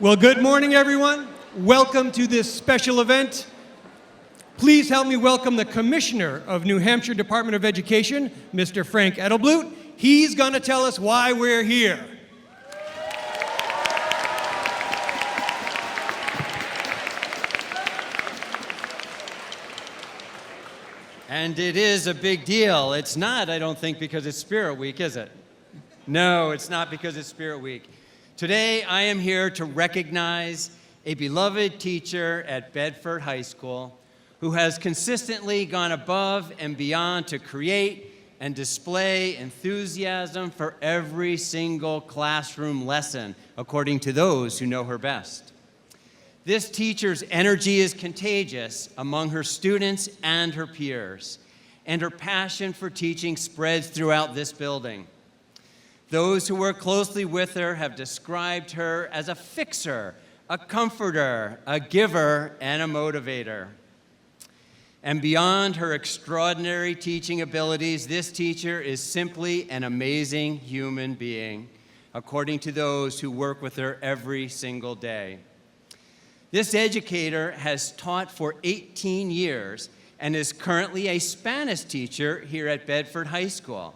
Well, good morning, everyone. Welcome to this special event. Please help me welcome the Commissioner of New Hampshire Department of Education, Mr. Frank Edelblut. He's going to tell us why we're here. And it is a big deal. It's not, I don't think, because it's Spirit Week, is it? No, it's not because it's Spirit Week. Today, I am here to recognize a beloved teacher at Bedford High School who has consistently gone above and beyond to create and display enthusiasm for every single classroom lesson, according to those who know her best. This teacher's energy is contagious among her students and her peers, and her passion for teaching spreads throughout this building. Those who work closely with her have described her as a fixer, a comforter, a giver, and a motivator. And beyond her extraordinary teaching abilities, this teacher is simply an amazing human being, according to those who work with her every single day. This educator has taught for 18 years and is currently a Spanish teacher here at Bedford High School.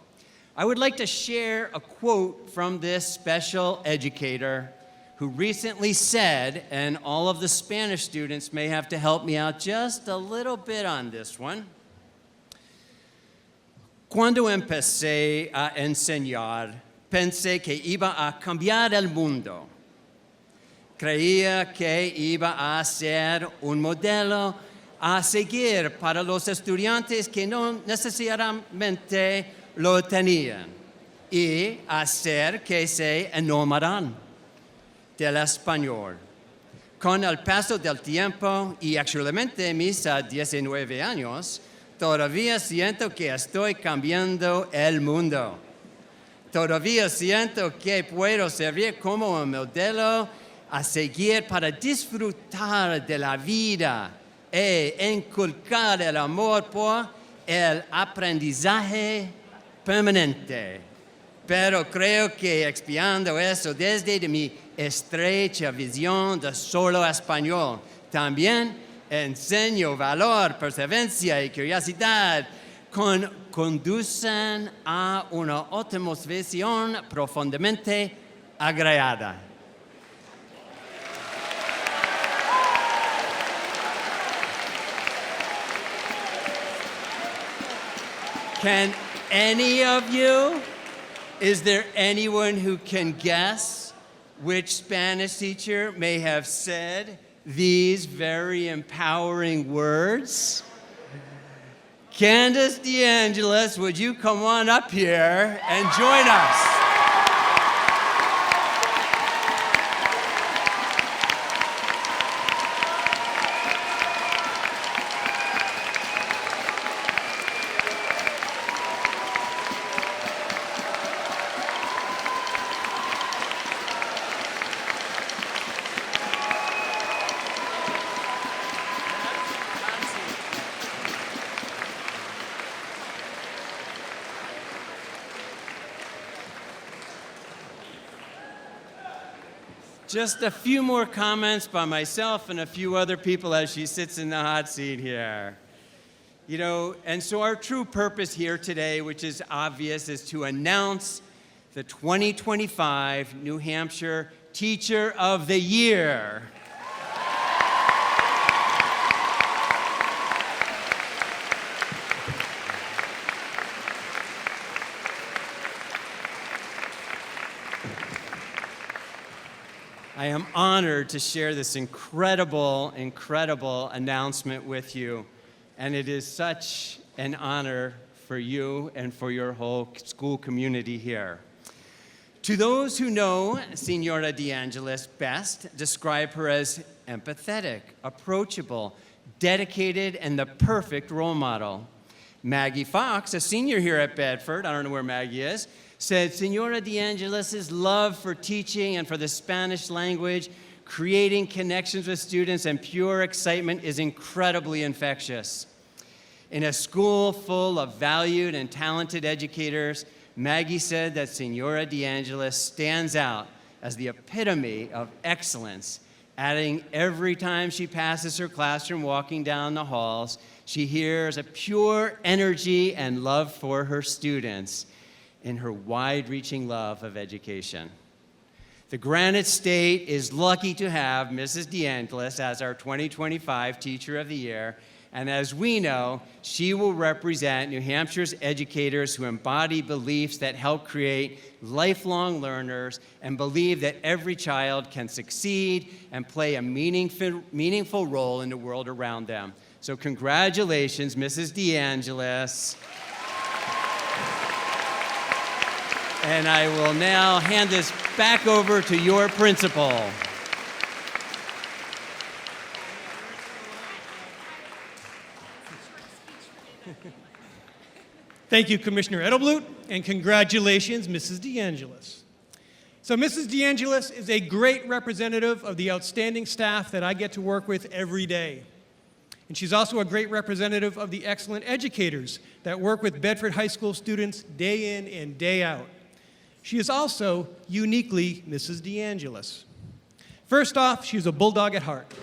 I would like to share a quote from this special educator who recently said, and all of the Spanish students may have to help me out just a little bit on this one. Cuando empecé a enseñar, pensé que iba a cambiar el mundo. Creía que iba a ser un modelo a seguir para los estudiantes que no necesariamente lo tenían y hacer que se enamoraran del español. Con el paso del tiempo y actualmente mis 19 años, todavía siento que estoy cambiando el mundo. Todavía siento que puedo servir como un modelo a seguir para disfrutar de la vida e inculcar el amor por el aprendizaje permanente. Pero creo que expiando eso desde mi estrecha visión de solo español, también enseño valor, perseverancia y curiosidad conducen a una optimización profundamente agregada. Can any of you, is there anyone who can guess which Spanish teacher may have said these very empowering words? Candace DeAngelis, would you come on up here and join us? Just a few more comments by myself and a few other people as she sits in the hot seat here. You know, and so our true purpose here today, which is obvious, is to announce the 2025 New Hampshire Teacher of the Year. I am honored to share this incredible announcement with you, and it is such an honor for you and for your whole school community here. To those who know Senora DeAngelis best, describe her as empathetic, approachable, dedicated, and the perfect role model. Maggie Fox, a senior here at Bedford, I don't know where Maggie is, said Senora DeAngelis' love for teaching and for the Spanish language, creating connections with students, and pure excitement is incredibly infectious. In a school full of valued and talented educators, Maggie said that Senora DeAngelis stands out as the epitome of excellence, adding every time she passes her classroom walking down the halls, she hears a pure energy and love for her students in her wide-reaching love of education. The Granite State is lucky to have Mrs. DeAngelis as our 2025 Teacher of the Year, and as we know, she will represent New Hampshire's educators who embody beliefs that help create lifelong learners and believe that every child can succeed and play a meaningful role in the world around them. So congratulations, Mrs. DeAngelis. And I will now hand this back over to your principal. Thank you, Commissioner Edelblut, and congratulations, Mrs. DeAngelis. So Mrs. DeAngelis is a great representative of the outstanding staff that I get to work with every day. And she's also a great representative of the excellent educators that work with Bedford High School students day in and day out. She is also uniquely Mrs. DeAngelis. First off, she's a bulldog at heart.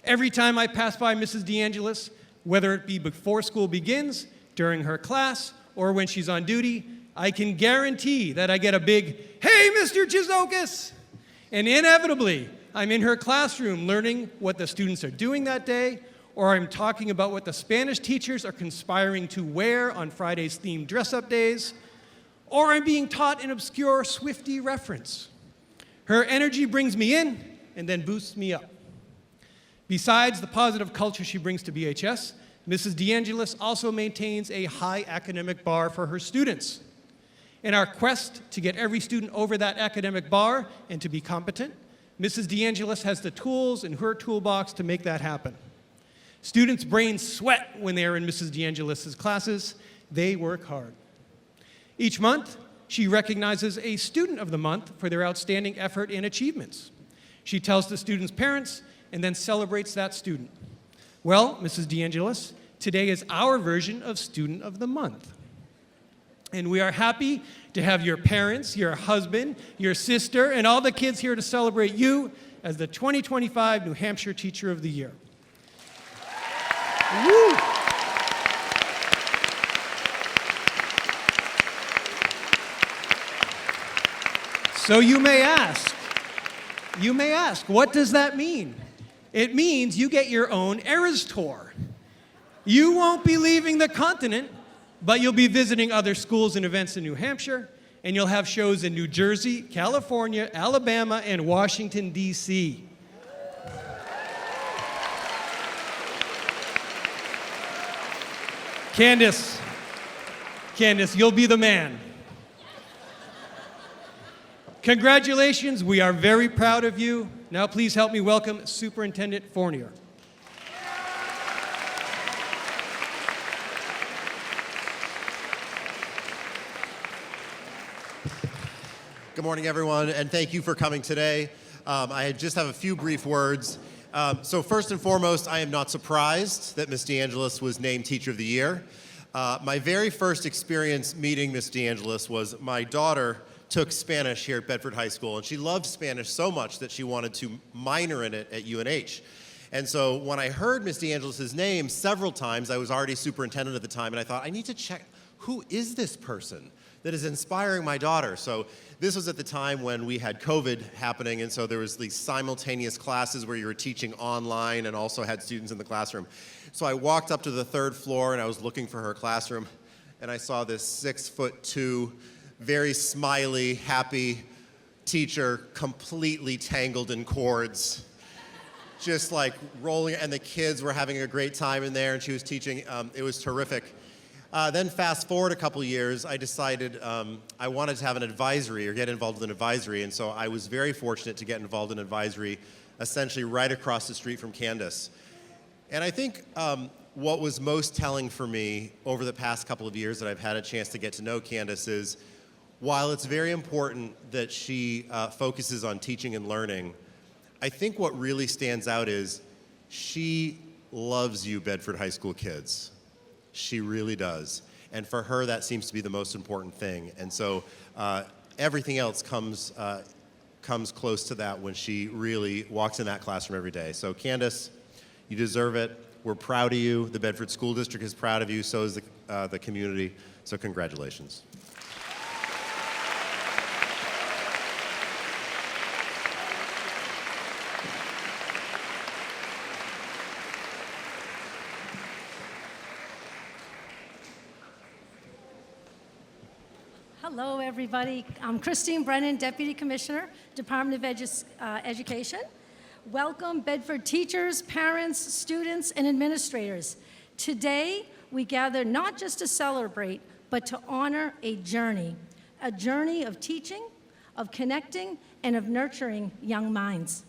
Every time I pass by Mrs. DeAngelis, whether it be before school begins, during her class, or when she's on duty, I can guarantee that I get a big, "Hey, Mr. Chizokis!" And inevitably, I'm in her classroom learning what the students are doing that day, or I'm talking about what the Spanish teachers are conspiring to wear on Friday's themed dress-up days, or I'm being taught an obscure Swiftie reference. Her energy brings me in and then boosts me up. Besides the positive culture she brings to BHS, Mrs. DeAngelis also maintains a high academic bar for her students. In our quest to get every student over that academic bar and to be competent, Mrs. DeAngelis has the tools in her toolbox to make that happen. Students' brains sweat when they are in Mrs. DeAngelis' classes. They work hard. Each month, she recognizes a Student of the Month for their outstanding effort and achievements. She tells the students' parents and then celebrates that student. Well, Mrs. DeAngelis, today is our version of Student of the Month. And we are happy to have your parents, your husband, your sister, and all the kids here to celebrate you as the 2025 New Hampshire Teacher of the Year. Woo! So you may ask, what does that mean? It means you get your own Eras Tour. You won't be leaving the continent, but you'll be visiting other schools and events in New Hampshire, and you'll have shows in New Jersey, California, Alabama, and Washington, D.C. Candace, you'll be the man. Congratulations, we are very proud of you. Now please help me welcome Superintendent Fournier. Good morning, everyone, and thank you for coming today. I just have a few brief words. So first and foremost, I am not surprised that Ms. DeAngelis was named Teacher of the Year. My very first experience meeting Ms. DeAngelis was my daughter took Spanish here at Bedford High School, and she loved Spanish so much that she wanted to minor in it at UNH. And so when I heard Ms. DeAngelis' name several times, I was already superintendent at the time, and I thought, I need to check, who is this person that is inspiring my daughter? So this was at the time when we had COVID happening, and so there was these simultaneous classes where you were teaching online and also had students in the classroom. So I walked up to the third floor, and I was looking for her classroom, and I saw this 6'2", very smiley, happy teacher, completely tangled in cords, just like rolling, and the kids were having a great time in there, and she was teaching. It was terrific. Then fast forward a couple years, I decided I wanted to have an advisory or get involved with an advisory, and so I was very fortunate to get involved in advisory essentially right across the street from Candace. And I think what was most telling for me over the past couple of years that I've had a chance to get to know Candace is, while it's very important that she focuses on teaching and learning, I think what really stands out is she loves you Bedford High School kids. She really does. And for her, that seems to be the most important thing. And so everything else comes comes close to that when she really walks in that classroom every day. So Candace, you deserve it. We're proud of you. The Bedford School District is proud of you. So is the community. So congratulations. Hello, everybody. I'm Christine Brennan, Deputy Commissioner, Department of Education. Welcome, Bedford teachers, parents, students, and administrators. Today, we gather not just to celebrate, but to honor a journey of teaching, of connecting, and of nurturing young minds.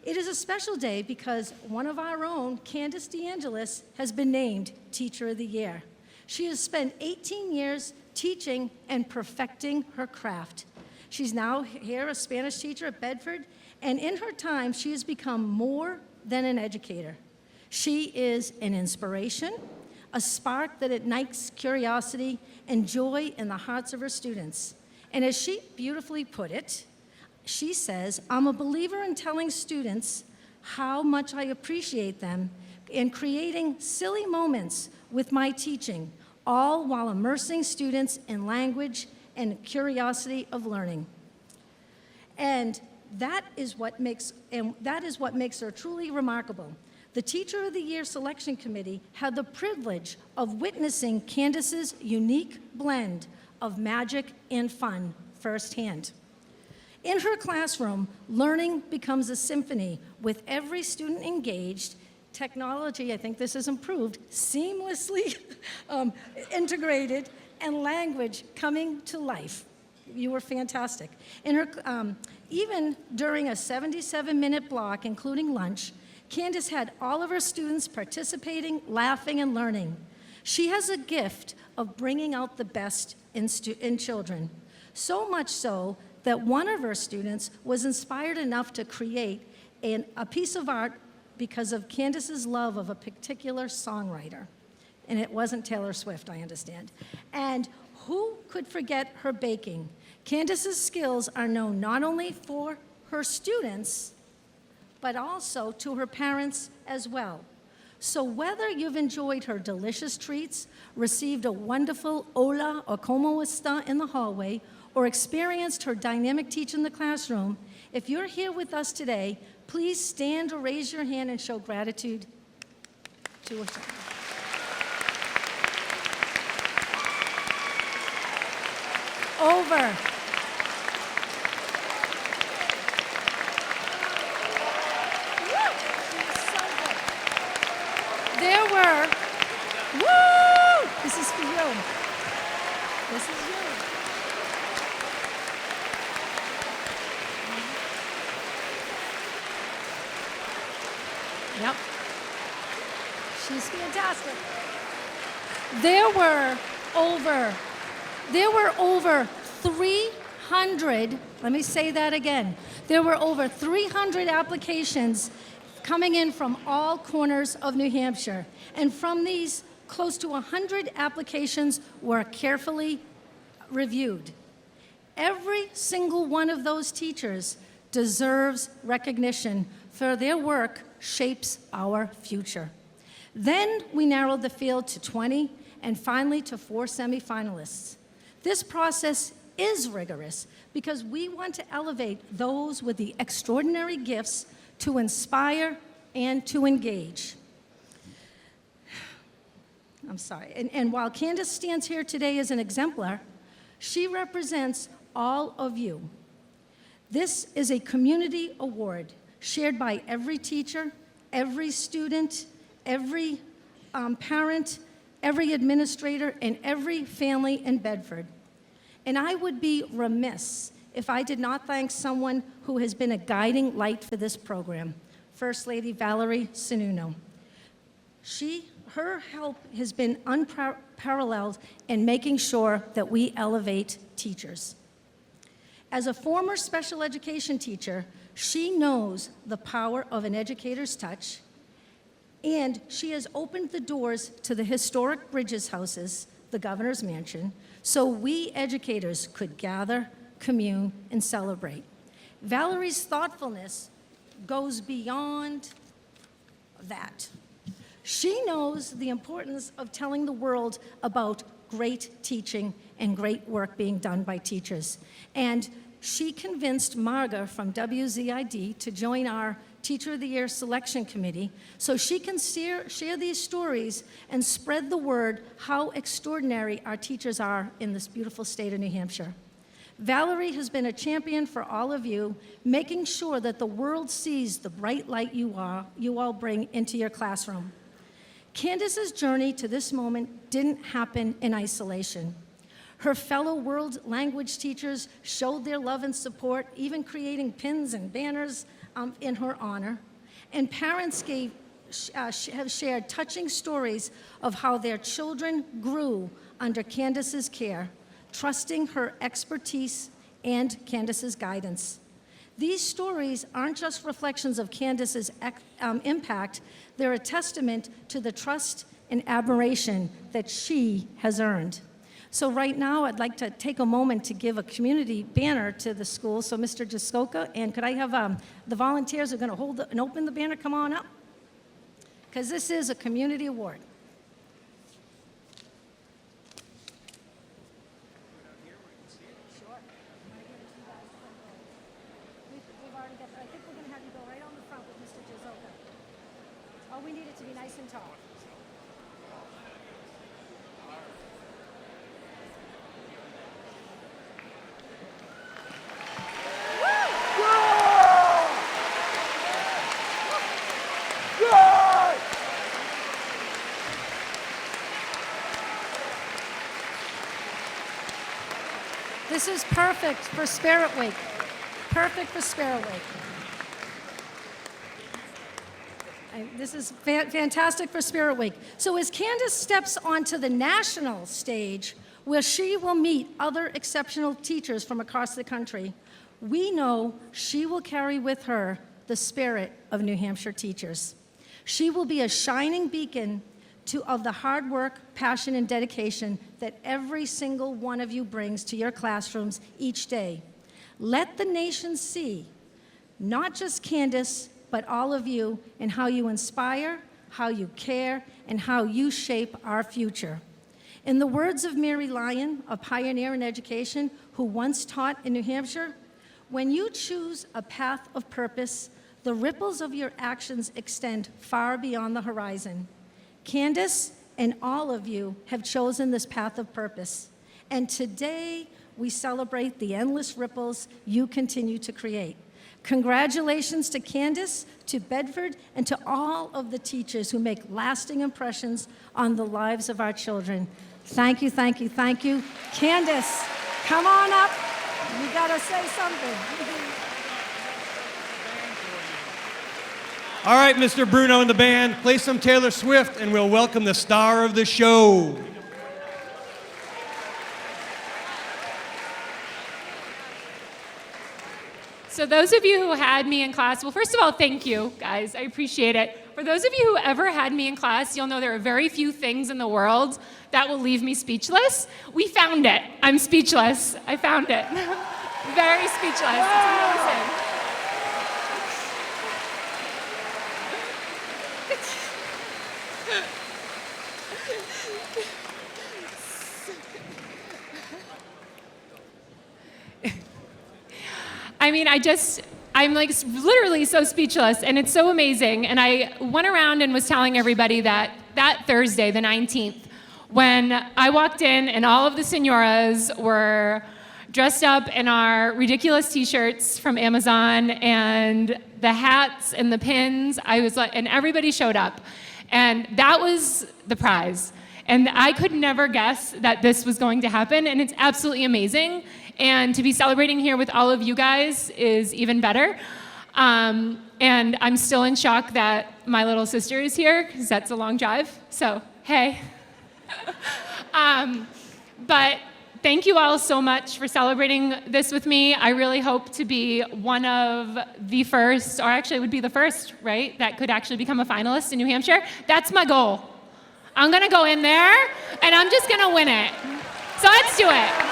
It is a special day because one of our own, Candace DeAngelis, has been named Teacher of the Year. She has spent 18 years teaching and perfecting her craft. She's now here, a Spanish teacher at Bedford, and in her time, she has become more than an educator. She is an inspiration, a spark that ignites curiosity and joy in the hearts of her students. And as she beautifully put it, she says, "I'm a believer in telling students how much I appreciate them and creating silly moments with my teaching, all while immersing students in language and curiosity of learning." And that is what makes her truly remarkable. The Teacher of the Year Selection Committee had the privilege of witnessing Candace's unique blend of magic and fun firsthand. In her classroom, learning becomes a symphony with every student engaged. Technology, I think this has improved, seamlessly integrated, and language coming to life. You were fantastic. In her, even during a 77-minute block, including lunch, Candace had all of her students participating, laughing, and learning. She has a gift of bringing out the best in children, so much so that one of her students was inspired enough to create a piece of art because of Candace's love of a particular songwriter. And it wasn't Taylor Swift, I understand. And who could forget her baking? Candace's skills are known not only for her students, but also to her parents as well. So whether you've enjoyed her delicious treats, received a wonderful hola or como esta in the hallway, or experienced her dynamic teach in the classroom, if you're here with us today, please stand or raise your hand and show gratitude to her. Over. There were, woo! This is for you. This is you. Yep. She's fantastic. There were over 300, let me say that again. There were over 300 applications coming in from all corners of New Hampshire. And from these, close to 100 applications were carefully reviewed. Every single one of those teachers deserves recognition for their work shapes our future. Then we narrowed the field to 20 and finally to 4 semifinalists. This process is rigorous because we want to elevate those with the extraordinary gifts to inspire and to engage. I'm sorry. And while Candace stands here today as an exemplar, she represents all of you. This is a community award shared by every teacher, every student, every parent, every administrator, and every family in Bedford. And I would be remiss if I did not thank someone who has been a guiding light for this program, First Lady Valerie Sununu. Her help has been unparalleled in making sure that we elevate teachers. As a former special education teacher, she knows the power of an educator's touch, and she has opened the doors to the historic Bridges houses, the governor's mansion, so we educators could gather, commune, and celebrate. Valerie's thoughtfulness goes beyond that. She knows the importance of telling the world about great teaching and great work being done by teachers. And she convinced Marga from WZID to join our Teacher of the Year Selection Committee so she can share these stories and spread the word how extraordinary our teachers are in this beautiful state of New Hampshire. Valerie has been a champion for all of you, making sure that the world sees the bright light you all bring into your classroom. Candace's journey to this moment didn't happen in isolation. Her fellow world language teachers showed their love and support, even creating pins and banners in her honor. And parents have shared touching stories of how their children grew under Candace's care, trusting her expertise and Candace's guidance. These stories aren't just reflections of Candace's impact, they're a testament to the trust and admiration that she has earned. So right now, I'd like to take a moment to give a community banner to the school. So Mr. Jaskoka, and could I have the volunteers who are going to hold and open the banner come on up? Because this is a community award. I think we're going to have you go right on the front with Mr. Jaskoka. Oh, we need it to be nice and tall. This is perfect for Spirit Week. Perfect for Spirit Week. This is fantastic for Spirit Week. So as Candace steps onto the national stage, where she will meet other exceptional teachers from across the country, we know she will carry with her the spirit of New Hampshire teachers. She will be a shining beacon of the hard work, passion, and dedication that every single one of you brings to your classrooms each day. Let the nation see, not just Candace, but all of you, in how you inspire, how you care, and how you shape our future. In the words of Mary Lyon, a pioneer in education who once taught in New Hampshire, when you choose a path of purpose, the ripples of your actions extend far beyond the horizon. Candace and all of you have chosen this path of purpose. And today, we celebrate the endless ripples you continue to create. Congratulations to Candace, to Bedford, and to all of the teachers who make lasting impressions on the lives of our children. Thank you, thank you, thank you. Candace, come on up. You gotta say something. All right, Mr. Bruno and the band, play some Taylor Swift, and we'll welcome the star of the show. So those of you who had me in class, well, first of all, thank you, guys. I appreciate it. For those of you who ever had me in class, you'll know there are very few things in the world that will leave me speechless. We found it. I'm speechless. I found it. Very speechless. It's amazing. I mean, I'm like literally so speechless, and it's so amazing. And I went around and was telling everybody that Thursday, the 19th, when I walked in and all of the senoras were dressed up in our ridiculous t-shirts from Amazon and the hats and the pins, I was like, and everybody showed up. And that was the prize. And I could never guess that this was going to happen, and it's absolutely amazing. And to be celebrating here with all of you guys is even better. And I'm still in shock that my little sister is here, because that's a long drive. So, hey. But thank you all so much for celebrating this with me. I really hope to be one of the first, or actually it would be the first, right, that could actually become a finalist in New Hampshire. That's my goal. I'm gonna go in there, and I'm just gonna win it. So let's do it.